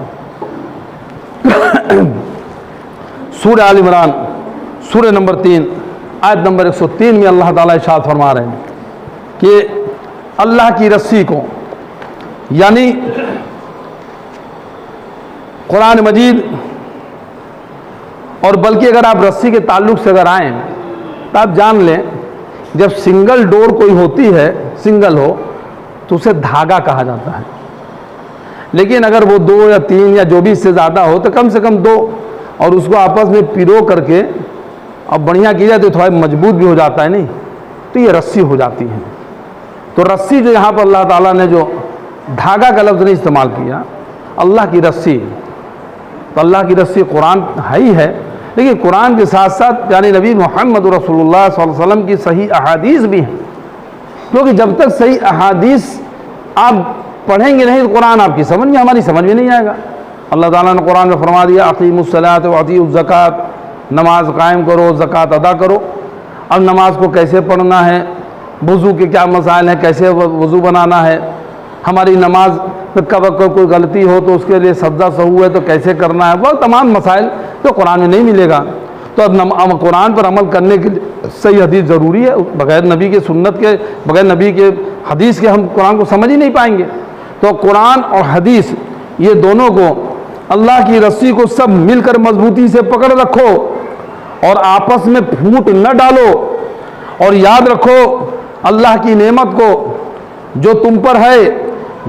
सूरह आल इमरान सूरह नंबर 3 आयत नंबर 103 में अल्लाह ताला इरशाद फरमा रहे हैं कि अल्लाह की रस्सी को, यानी कुरान मजीद, और बल्कि अगर आप रस्सी के ताल्लुक से अगर आएँ तो आप जान लें, जब सिंगल डोर कोई होती है, सिंगल हो, तो उसे धागा कहा जाता है। लेकिन अगर वो 2 या 3 या जो भी इससे ज़्यादा हो तो कम से कम 2, और उसको आपस में पिरो करके अब बढ़िया की जाए तो थोड़ा मजबूत भी हो जाता है, नहीं तो ये रस्सी हो जाती है। तो रस्सी जो यहाँ पर अल्लाह ताला ने जो धागा का लफ्ज़ नहीं इस्तेमाल किया, अल्लाह की रस्सी, तो अल्लाह की रस्सी कुरान है ही है, लेकिन कुरान के साथ साथ यानी नबी मोहम्मद रसूलुल्लाह सल्लल्लाहु अलैहि वसल्लम की सही अहादीस भी हैं, क्योंकि जब तक सही अहादीस आप पढ़ेंगे नहीं तो कुरान आपकी समझ में, हमारी समझ में नहीं आएगा। अल्लाह ताला ने कुरान में फरमा दिया अक़ीमुस्सलात व आतियुज़ ज़कात, नमाज कायम करो, ज़कात अदा करो। अब नमाज को कैसे पढ़ना है, वज़ू के क्या मसाइल हैं, कैसे वज़ू बनाना है, हमारी नमाज में कब कोई गलती हो तो उसके लिए सज्जा सहू है तो कैसे करना है, वह तमाम मसाइल तो कुरान में नहीं मिलेगा। तो अब कुरान पर अमल करने के लिए सही हदीस ज़रूरी है। बग़ैर नबी के सुन्नत के, बग़ैर नबी के हदीस के हम कुरान को समझ ही नहीं पाएंगे। तो कुरान और हदीस ये दोनों को, अल्लाह की रस्सी को सब मिलकर मजबूती से पकड़ रखो और आपस में फूट न डालो। और याद रखो अल्लाह की नेमत को जो तुम पर है।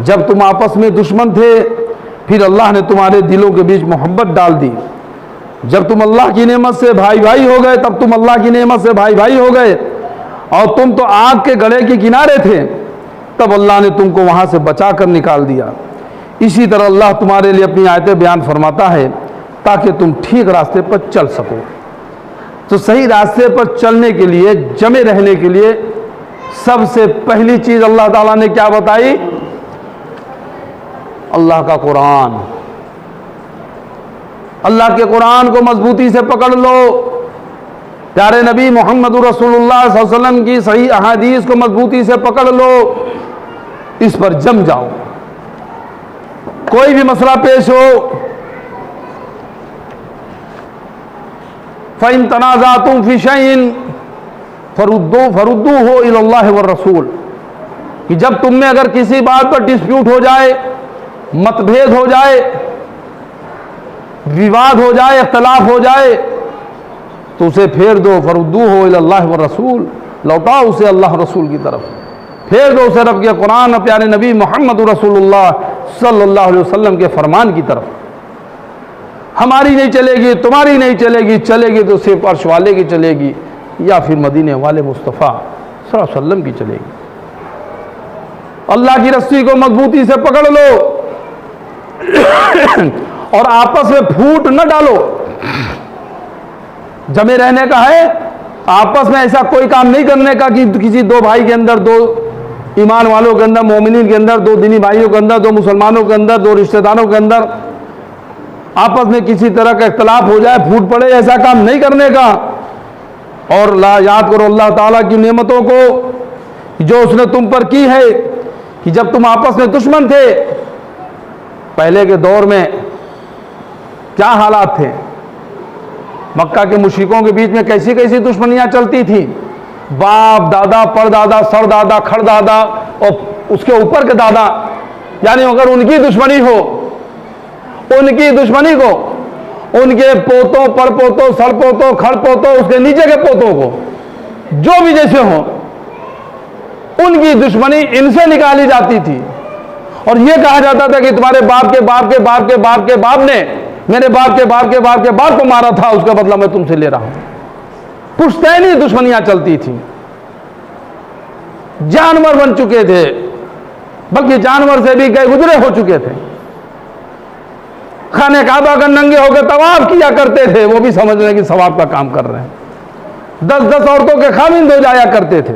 जब तुम आपस में दुश्मन थे फिर अल्लाह ने तुम्हारे दिलों के बीच मोहब्बत डाल दी। जब तुम अल्लाह की नेमत से भाई भाई हो गए, तब तुम अल्लाह की नेमत से भाई भाई हो गए। और तुम तो आग के गड़े के किनारे थे, तब अल्लाह ने तुमको वहाँ से बचा कर निकाल दिया। इसी तरह अल्लाह तुम्हारे लिए अपनी आयतें बयान फरमाता है ताकि तुम ठीक रास्ते पर चल सको। तो सही रास्ते पर चलने के लिए, जमे रहने के लिए सबसे पहली चीज़ अल्लाह ताला ने क्या बताई? अल्लाह का कुरान। अल्लाह के कुरान को मजबूती से पकड़ लो। प्यारे नबी मोहम्मद रसूलुल्लाह सल्लल्लाहु अलैहि वसल्लम की सही अहादीस को मजबूती से पकड़ लो, इस पर जम जाओ। कोई भी मसला पेश हो, फ़इन तनाज़अतुम फ़ी शैइन फरुद्दूहु इलल्लाहि व रसूल, कि जब तुम में अगर किसी बात पर डिस्प्यूट हो जाए, मतभेद हो जाए, विवाद हो जाए, इख्तलाफ हो जाए, तो उसे फेर दो। फरुद्दूहु इलल्लाहि व रसूल, लौटाओ उसे अल्लाह रसूल की तरफ, फेर दो उसे रब के कुरान और प्यारे नबी मोहम्मद रसूलुल्लाह सल्लल्लाहु अलैहि वसल्लम के फरमान की तरफ। हमारी नहीं चलेगी, तुम्हारी नहीं चलेगी, चलेगी तो सिर्फ अर्श वाले की चलेगी या फिर मदीने वाले मुस्तफ़ा सल्लल्लाहु अलैहि वसल्लम की चलेगी। अल्लाह की रस्सी को मजबूती से पकड़ लो और आपस में फूट न डालो। जमे रहने का है, आपस में ऐसा कोई काम नहीं करने का कि किसी दो भाई के अंदर, दो ईमान वालों के अंदर, मोमिनीन के अंदर, दो दीनी भाइयों के अंदर, दो मुसलमानों के अंदर, दो रिश्तेदारों के अंदर आपस में किसी तरह का इख्तलाफ हो जाए, फूट पड़े, ऐसा काम नहीं करने का। और याद करो अल्लाह ताला की नेमतों को जो उसने तुम पर की है, कि जब तुम आपस में दुश्मन थे, पहले के दौर में क्या हालात थे, मक्का के मुशरिकों के बीच में कैसी कैसी दुश्मनियां चलती थी। बाप दादा, परदादा, सरदादा, खड़दादा और उसके ऊपर के दादा, यानी अगर उनकी दुश्मनी हो, उनकी दुश्मनी को उनके पोतों, परपोतों, सड़पोतों, खड़पोतों, उसके नीचे के पोतों को, जो भी जैसे हो, उनकी दुश्मनी इनसे निकाली जाती थी। और यह कहा जाता था कि तुम्हारे बाप के बाप के बाप के बाप के बाप ने मेरे बाप के बाप के बाप के बाप को मारा था, उसका बदला मैं तुमसे ले रहा हूं। पुश्तैनी दुश्मनियां चलती थी, जानवर बन चुके थे, बल्कि जानवर से भी गए गुजरे हो चुके थे। खाने काबा का नंगे होकर तवाफ किया करते थे, वो भी समझ रहे कि सवाब का काम कर रहे हैं। 10-10 औरतों के खामिंद हो जाया करते थे।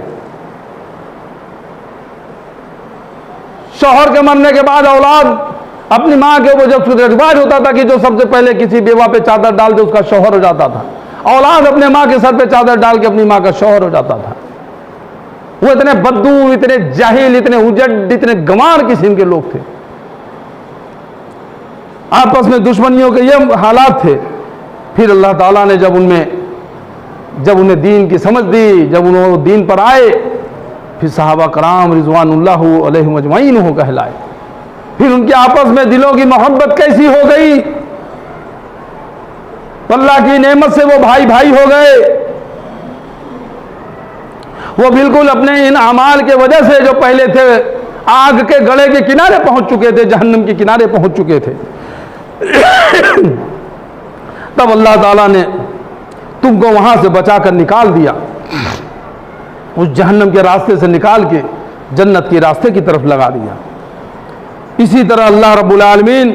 शौहर के मरने के बाद औलाद अपनी मां के ऊपर, जब रिवाज होता था कि जो सबसे पहले किसी बेवा पे चादर डाल दे उसका शौहर हो जाता था, औलाद अपने मां के सर पे चादर डाल के अपनी मां का शौहर हो जाता था। वो इतने बद्दू, इतने जाहिल, इतने उजड़, इतने गंवार किस्म के लोग थे। आपस में दुश्मनियों के ये हालात थे। फिर अल्लाह ताला ने जब उन्हें दीन की समझ दी, जब उन्होंने दीन पर आए, फिर सहाबा कराम रिज़वानुल्लाह अलैहिम अजमईन हो कहलाए। फिर उनके आपस में दिलों की मोहब्बत कैसी हो गई, अल्लाह की नेमत से वो भाई भाई हो गए। वो बिल्कुल अपने इन अमाल के वजह से जो पहले थे आग के गड़े के किनारे पहुंच चुके थे, जहन्नम के किनारे पहुंच चुके थे। तब अल्लाह ताला ने तुमको वहां से बचाकर निकाल दिया, उस जहन्नम के रास्ते से निकाल के जन्नत के रास्ते की तरफ लगा दिया। इसी तरह अल्लाह रब्बुल आलमीन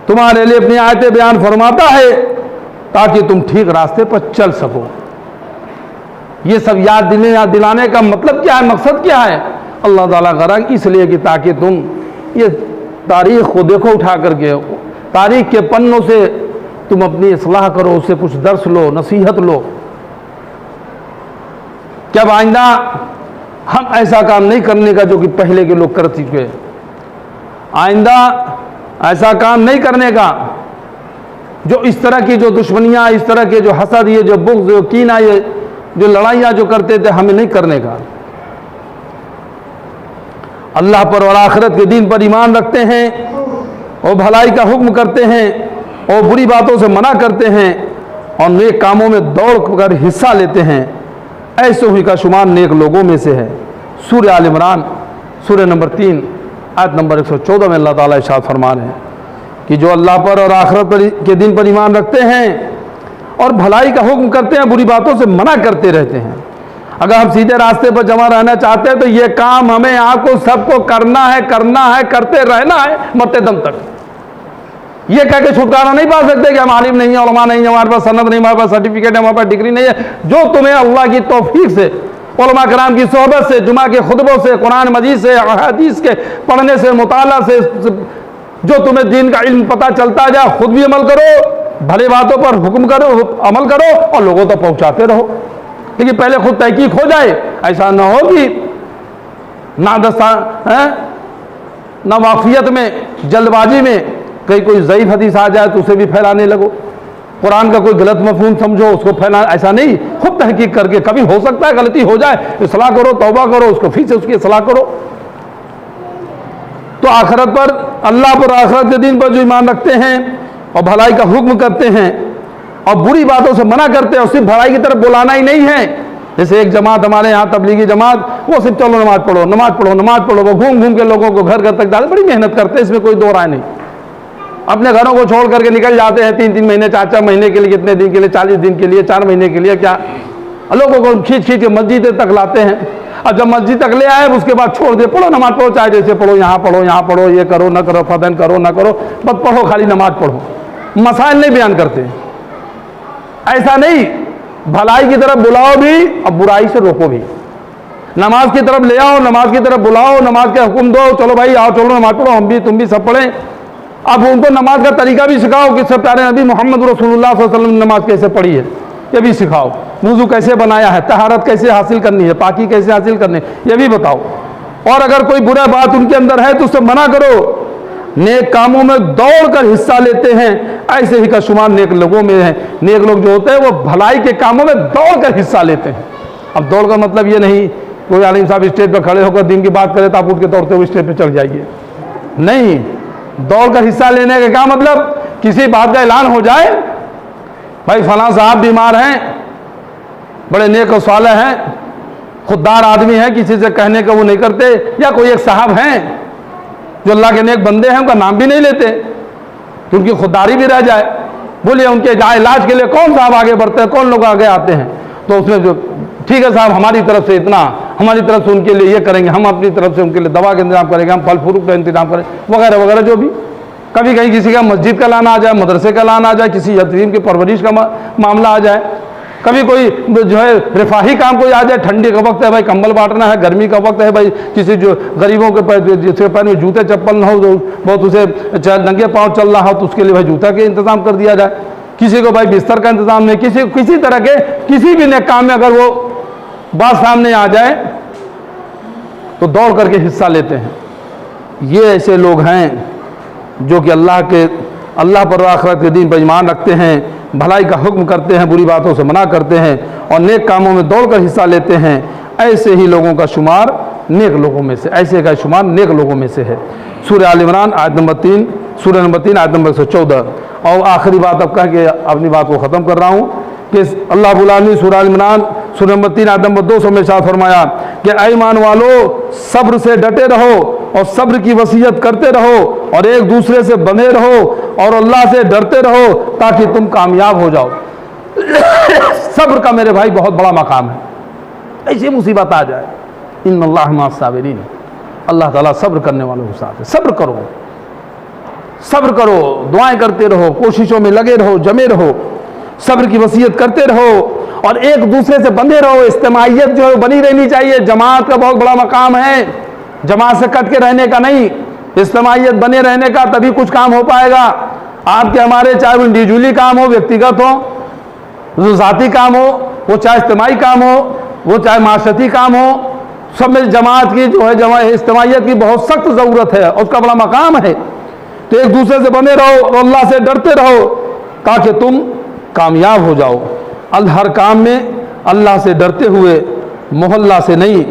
तुम्हारे लिए अपनी आयतें बयान फरमाता है ताकि तुम ठीक रास्ते पर चल सको। ये सब याद दिलाने का मतलब क्या है, मकसद क्या है? अल्लाह ताला का रंग इसलिए कि ताकि तुम ये तारीख को देखो उठा करके, तारीख के पन्नों से तुम अपनी इस्लाह करो, उससे कुछ दर्स लो, नसीहत लो। जब आइंदा हम ऐसा काम नहीं करने का जो कि पहले के लोग कर चुके। आइंदा ऐसा काम नहीं करने का जो इस तरह की जो दुश्मनियाँ, इस तरह के जो हसद, ये जो बुग़्ज़, जो कीना, ये जो लड़ाइयाँ जो करते थे, हमें नहीं करने का। अल्लाह पर और आखिरत के दिन पर ईमान रखते हैं और भलाई का हुक्म करते हैं और बुरी बातों से मना करते हैं और नेक कामों में दौड़ कर हिस्सा लेते हैं, ऐसे हुई का शुमार नेक लोगों में से है। सूरह आल इमरान सूरह नंबर 3 आयत नंबर 114 में अल्लाह ताला इरशाद फरमा रहे हैं कि जो अल्लाह पर और आखिरत के दिन पर ईमान रखते हैं और भलाई का हुक्म करते हैं, बुरी बातों से मना करते रहते हैं। अगर हम सीधे रास्ते पर जमा रहना चाहते हैं तो ये काम हमें आपको सबको करना है, करते रहना है मरते दम तक। ये कह के छुटकारा नहीं पा सकते कि हम आलिम नहीं है, उलमा नहीं है, हमारे पास सनद नहीं, हमारे पास सर्टिफिकेट है, हमारे पास डिग्री नहीं है। जो तुम्हें अल्लाह की तौफीक से, उलमा कराम की सोहबत से, जुमा के खुतबों से, कुरान मजीद से, हदीस के पढ़ने से, मुताला से, जो तुम्हें दीन का इल्म पता चलता जाए, खुद भी अमल करो, भले बातों पर हुक्म करो, अमल करो और लोगों तक पहुंचाते रहो। लेकिन पहले खुद तहकीक हो जाए। ऐसा ना हो कि ना वाफियत में, जल्दबाजी में कहीं कोई ज़ईफ़ हदीस आ जाए तो उसे भी फैलाने लगो, कुरान का कोई गलत मफहूम समझो उसको फैला। ऐसा नहीं, खुद तहकीक करके, कभी हो सकता है गलती हो जाए, इस्लाह करो, तौबा करो, उसको फिर से उसकी इस्लाह करो। तो आखिरत पर, अल्लाह पर, आखिरत के दिन पर जो ईमान रखते हैं और भलाई का हुक्म करते हैं और बुरी बातों से मना करते हैं, और सिर्फ भलाई की तरफ बुलाना ही नहीं है। जैसे एक जमात हमारे यहाँ तबलीगी जमात, वो सिर्फ चलो नमाज पढ़ो, नमाज पढ़ो, नमाज पढ़ो, वो घूम घूम के लोगों को घर घर तक डाले, बड़ी मेहनत करते हैं, इसमें कोई दो राय नहीं। अपने घरों को छोड़ करके निकल जाते हैं 3-3 महीने, 4-4 महीने के लिए, कितने दिन के लिए, 40 दिन के लिए, 4 महीने के लिए, क्या लोगों को खींच खींच के मस्जिद तक लाते हैं। अब जब मस्जिद तक ले आए उसके बाद छोड़ दे, पढ़ो नमाज पढ़ो, चाहे जैसे पढ़ो, यहाँ पढ़ो, यहाँ पढ़ो, ये करो ना करो, फदन करो ना करो, बस पढ़ो, खाली नमाज पढ़ो, मसाइल नहीं बयान करते। ऐसा नहीं, भलाई की तरफ बुलाओ भी और बुराई से रोको भी। नमाज की तरफ ले आओ, नमाज की तरफ बुलाओ, नमाज के हुक्म दो, चलो भाई आओ, चलो नमाज पढ़ो, हम भी तुम भी सब पढ़ें। अब उनको नमाज का तरीका भी सिखाओ कि सब प्यारे नबी मोहम्मद रसूलुल्लाह सल्लल्लाहु अलैहि वसल्लम ने नमाज कैसे पढ़ी है, ये भी सिखाओ। वुज़ू कैसे बनाया है, तहारत कैसे हासिल करनी है, पाकी कैसे हासिल करनी है, ये भी बताओ। और अगर कोई बुरा बात उनके अंदर है तो उससे मना करो। नेक कामों में दौड़कर हिस्सा लेते हैं, ऐसे ही का शुमार नेक लोगों में है। नेक लोग जो होते हैं वो भलाई के कामों में दौड़कर हिस्सा लेते हैं। अब दौड़ का मतलब ये नहीं कोई आलिम साहब स्टेज पर खड़े होकर दिन की बात करे तो आप उठ के दौड़ते हुए स्टेज पर चढ़ जाइए, नहीं। दौड़कर हिस्सा लेने का क्या मतलब, किसी बात का ऐलान हो जाए, भाई फलां साहब बीमार हैं, बड़े नेक और सालेह हैं, खुददार आदमी हैं, किसी से कहने का वो नहीं करते, या कोई एक साहब हैं जो अल्लाह के नेक बंदे हैं, उनका नाम भी नहीं लेते कि उनकी खुददारी भी रह जाए। बोलिए उनके इलाज के लिए कौन साहब आगे बढ़ते हैं, कौन लोग आगे आते हैं, तो उसमें जो ठीक है साहब हमारी तरफ से इतना, हमारी तरफ से उनके लिए ये करेंगे, हम अपनी तरफ से उनके लिए दवा का इंतजाम करेंगे, हम फल फ्रूट का इंतजाम करें, वगैरह वगैरह। जो भी कभी कहीं किसी का मस्जिद का लाना आ जाए, मदरसे का लाना आ जाए, किसी यतीम की परवरिश का मामला आ जाए, कभी कोई जो है रिफाही काम कोई आ जाए, ठंडी का वक्त है भाई कंबल बांटना है, गर्मी का वक्त है भाई किसी जो गरीबों के पैर, जिसके पैर में जूते चप्पल न हो, जो बहुत उसे नंगे पाँव चल रहा हो, तो उसके लिए भाई जूता के इंतजाम कर दिया जाए। किसी को भाई बिस्तर का इंतजाम नहीं, किसी तरह के किसी भी नेक काम में अगर वो बात सामने आ जाए तो दौड़ करके हिस्सा लेते हैं। ये ऐसे लोग हैं जो कि अल्लाह पर आखिरत के दिन पर ईमान रखते हैं, भलाई का हुक्म करते हैं, बुरी बातों से मना करते हैं और नेक कामों में दौड़कर हिस्सा लेते हैं। ऐसे ही लोगों का शुमार नेक लोगों में से, ऐसे का शुमार नेक लोगों में से है। सूरह आल इमरान आयत नंबर 3, सूरह नंबर 3 आयत नंबर 114। और आखिरी बात अब कह के अपनी बात को ख़त्म कर रहा हूँ कि अल्लाह रब्बुल आलमीन सूरह आल इमरान सूरह नंबर 3 आयत नंबर 200 में इरशाद फरमाया कि ऐ ईमान वालो, सब्र से डटे रहो और सब्र की वसीयत करते रहो और एक दूसरे से बंधे रहो और अल्लाह से डरते रहो ताकि तुम कामयाब हो जाओ। सब्र का मेरे भाई बहुत बड़ा मकाम है। ऐसी मुसीबत आ जाए, इन्नल्लाह मअस साबिरीन, अल्लाह ताला सब्र करने वालों के साथ है। सब्र करो, सब्र करो, दुआएं करते रहो, कोशिशों में लगे रहो, जमे रहो, सब्र की वसीयत करते रहो और एक दूसरे से बंधे रहो। इज्तिमाइयत जो है बनी रहनी चाहिए। जमात का बहुत बड़ा मकाम है, जमात से कट के रहने का नहीं, इज्तिमाइयत बने रहने का, तभी कुछ काम हो पाएगा। आपके हमारे चाहे वो इंडिविजुअली काम हो, व्यक्तिगत हो, वो ज़ाती काम हो, वो चाहे इज्तिमाई काम हो, वो चाहे माशरती काम हो, सब में जमात की जो है इज्तिमाइयत की बहुत सख्त ज़रूरत है, उसका बड़ा मकाम है। तो एक दूसरे से बने रहो और अल्लाह से डरते रहो ताकि तुम कामयाब हो जाओ। हर काम में अल्लाह से डरते हुए, मोहल्ला से नहीं,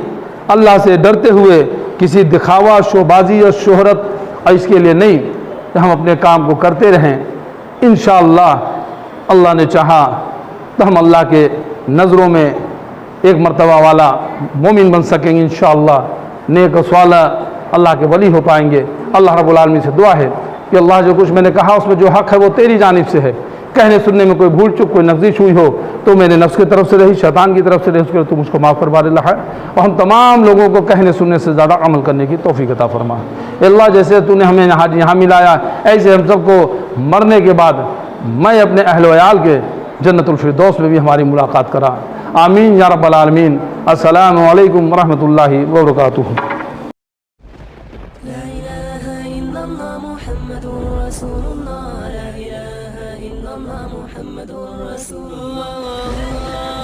अल्लाह से डरते हुए किसी दिखावा, शोबाजी और शोहरत और इसके लिए नहीं, कि हम अपने काम को करते रहें। इंशाअल्लाह अल्लाह ने चाहा तो हम अल्लाह के नज़रों में एक मर्तबा वाला मोमिन बन सकेंगे इंशाअल्लाह। नेक स्वाला अल्लाह के वली हो पाएंगे। अल्लाह रब्बुल आलमीन से दुआ है कि अल्लाह जो कुछ मैंने कहा उसमें जो हक़ है वो तेरी जानिब से है। कहने सुनने में कोई भूल चूक, कोई नगजिश हुई हो तो मेरे नफ्स की तरफ से रही, शैतान की तरफ से रही, उसके लिए तू मुझको माफ़ करवा दे अल्लाह। और हम तमाम लोगों को कहने सुनने से ज़्यादा अमल करने की तौफीक अता फरमा अल्लाह। जैसे तूने हमें यहाँ मिलाया, ऐसे हम सबको मरने के बाद मैं अपने अहल वयाल के जन्नतुल फिरदौस में भी हमारी मुलाकात करा। आमीन या रब्बल आलमीन। अस्सलामु अलैकुम वरहमतुल्लाहि व बरकातुहू। ला इलाहा इल्लल्लाह मुहम्मदुर रसूलुल्लाह, ला इलाहा इल्लल्लाह मुहम्मदुर रसूलुल्लाह।